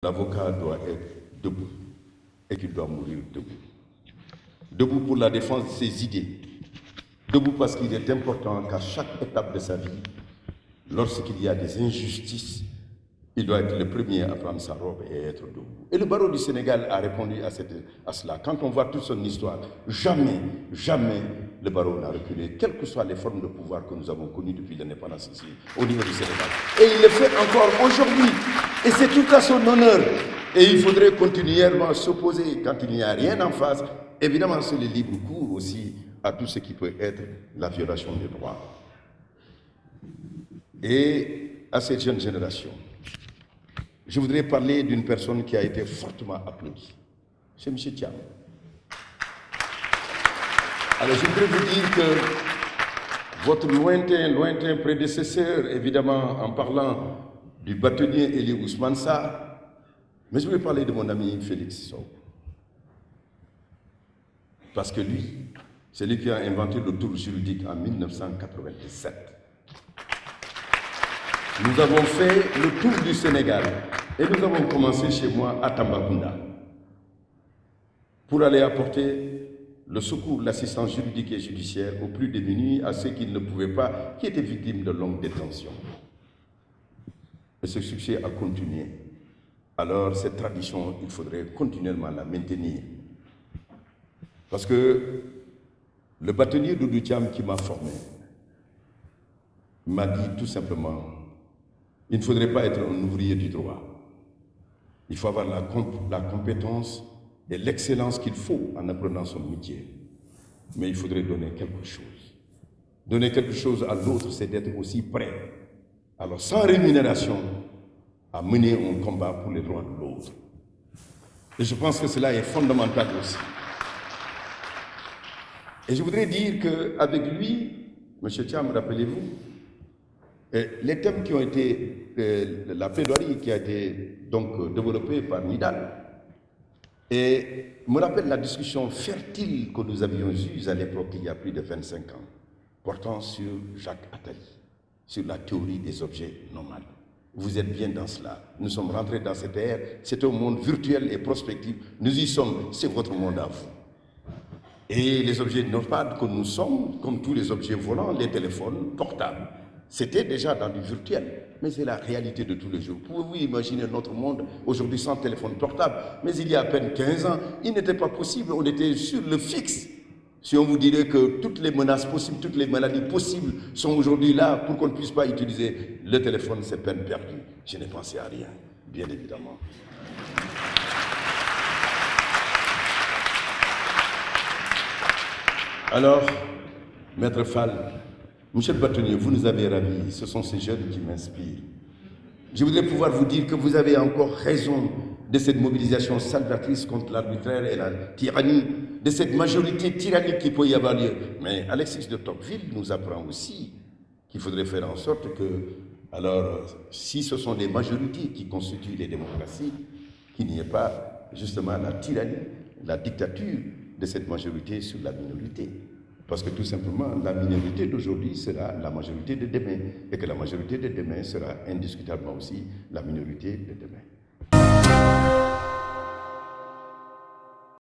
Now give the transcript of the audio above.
L'avocat doit être debout et qu'il doit mourir debout. Debout pour la défense de ses idées. Debout parce qu'il est important qu'à chaque étape de sa vie, lorsqu'il y a des injustices, il doit être le premier à prendre sa robe et être debout. Et le barreau du Sénégal a répondu à cela. Quand on voit toute son histoire, jamais le barreau n'a reculé, quelles que soient les formes de pouvoir que nous avons connues depuis l'indépendance ici, au niveau du Sénégal. Et il le fait encore aujourd'hui. Et c'est tout à son honneur. Et il faudrait continuellement s'opposer quand il n'y a rien en face. Évidemment, c'est le libre cours aussi à tout ce qui peut être la violation des droits. Et à cette jeune génération, je voudrais parler d'une personne qui a été fortement applaudie. C'est M. Thiam. Alors je voudrais vous dire que votre lointain prédécesseur, évidemment en parlant du bâtonnier Elie Ousmane Sarr, mais je voulais parler de mon ami Félix Sow. Parce que lui, c'est lui qui a inventé le tour juridique en 1997. Nous avons fait le tour du Sénégal et nous avons commencé chez moi à Tambacounda pour aller apporter le secours, l'assistance juridique et judiciaire aux plus démunis, à ceux qui ne pouvaient pas, qui étaient victimes de longues détentions. Et ce succès a continué. Alors cette tradition, il faudrait continuellement la maintenir. Parce que le bâtonnier Doudou Thiam qui m'a formé m'a dit tout simplement, il ne faudrait pas être un ouvrier du droit. Il faut avoir la compétence et l'excellence qu'il faut en apprenant son métier. Mais il faudrait donner quelque chose. Donner quelque chose à l'autre, c'est d'être aussi prêt. Alors, sans rémunération, à mener un combat pour les droits de l'autre. Et je pense que cela est fondamental aussi. Et je voudrais dire qu'avec lui, M. Thiam, rappelez-vous, les thèmes qui ont été, la plaidoirie qui a été donc développée par Nidal, et me rappelle la discussion fertile que nous avions eue à l'époque, il y a plus de 25 ans, portant sur Jacques Attali, sur la théorie des objets normaux. Vous êtes bien dans cela. Nous sommes rentrés dans cette ère, c'est un monde virtuel et prospectif. Nous y sommes, c'est votre monde à vous. Et les objets nomades que nous sommes, comme tous les objets volants, les téléphones portables, c'était déjà dans du virtuel, mais c'est la réalité de tous les jours. Pouvez-vous imaginer notre monde aujourd'hui sans téléphone portable? Mais il y a à peine 15 ans, il n'était pas possible, on était sur le fixe. Si on vous dirait que toutes les menaces possibles, toutes les maladies possibles sont aujourd'hui là pour qu'on ne puisse pas utiliser le téléphone, c'est peine perdue. Je n'ai pensé à rien, bien évidemment. Alors, Maître Fall, Monsieur le bâtonnier, vous nous avez ravis, ce sont ces jeunes qui m'inspirent. Je voudrais pouvoir vous dire que vous avez encore raison de cette mobilisation salvatrice contre l'arbitraire et la tyrannie, de cette majorité tyrannique qui peut y avoir lieu. Mais Alexis de Tocqueville nous apprend aussi qu'il faudrait faire en sorte que, alors, si ce sont les majorités qui constituent les démocraties, qu'il n'y ait pas justement la tyrannie, la dictature de cette majorité sur la minorité. Parce que tout simplement, la minorité d'aujourd'hui sera la majorité de demain, et que la majorité de demain sera indiscutablement aussi la minorité de demain.